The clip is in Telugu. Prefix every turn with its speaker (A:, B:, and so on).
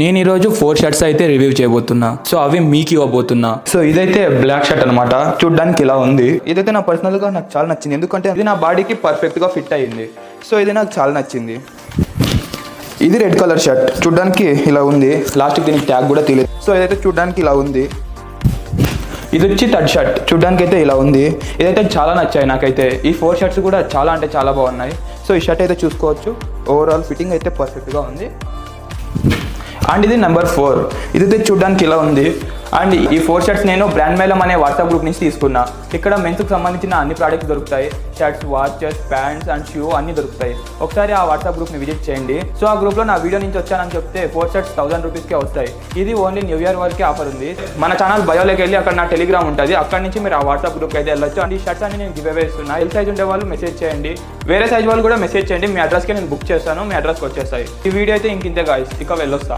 A: నేను ఈరోజు 4 షర్ట్స్ అయితే రివ్యూ చేయబోతున్నా. సో అవి మీకు ఇవ్వబోతున్నా. సో ఇదైతే బ్లాక్ షర్ట్ అనమాట. చూడ్డానికి ఇలా ఉంది. ఇదైతే నా పర్సనల్గా నాకు చాలా నచ్చింది, ఎందుకంటే ఇది నా బాడీకి పర్ఫెక్ట్గా ఫిట్ అయ్యింది. సో ఇది నాకు చాలా నచ్చింది. ఇది రెడ్ కలర్ షర్ట్, చూడ్డానికి ఇలా ఉంది. లాస్ట్కి దీనికి ట్యాగ్ కూడా తెలియదు. సో ఇదైతే చూడ్డానికి ఇలా ఉంది. ఇది వచ్చి థర్డ్ షర్ట్, చూడ్డానికి అయితే ఇలా ఉంది. ఇదైతే చాలా నచ్చాయి నాకైతే. ఈ 4 షర్ట్స్ కూడా చాలా అంటే చాలా బాగున్నాయి. సో ఈ షర్ట్ అయితే చూసుకోవచ్చు, ఓవరాల్ ఫిట్టింగ్ అయితే పర్ఫెక్ట్గా ఉంది. అండ్ ఇది నెంబర్ 4, ఇదైతే చూడ్డానికి ఇలా ఉంది. అండ్ ఈ 4 షర్ట్స్ నేను బ్రాండ్ మేళం అనే వాట్సాప్ గ్రూప్ నుంచి తీసుకున్నా. ఇక్కడ మెన్స్కి సంబంధించిన అన్ని ప్రోడక్ట్స్ దొరుకుతాయి. Shirts, watches, pants and shoe అన్ని దొరుకుతాయి. ఒకసారి ఆ వాట్సాప్ గ్రూప్ని విజిట్ చేయండి. సో ఆ గ్రూప్లో నా వీడియో నుంచి వచ్చానని చెప్తే 4 షర్ట్స్ 1000 రూపీస్కే వస్తాయి. ఇది ఓన్లీ న్యూ ఇయర్ వరకే ఆఫర్ ఉంది. మన ఛానల్ బయోలోకి వెళ్ళి అక్కడ నా టెలిగ్రామ్ ఉంటుంది, అక్కడ నుంచి మీరు ఆ వాట్సాప్ గ్రూప్కి అయితే వెళ్ళొచ్చు. అండ్ ఈ షర్ట్స్ అన్ని నేను గివ్ అవే ఇస్తున్నా. ఎల్ సైజ్ ఉండే వాళ్ళు మెసేజ్ చేయండి, వేరే సైజ్ వాళ్ళు కూడా మెసేజ్ చేయండి. మీ అడ్రస్కి నేను బుక్ చేస్తాను, మీ అడ్రస్కి వచ్చేస్తాయి. ఈ వీడియో అయితే ఇంతే గాయ్స్, ఇక వెళ్ళొస్తా.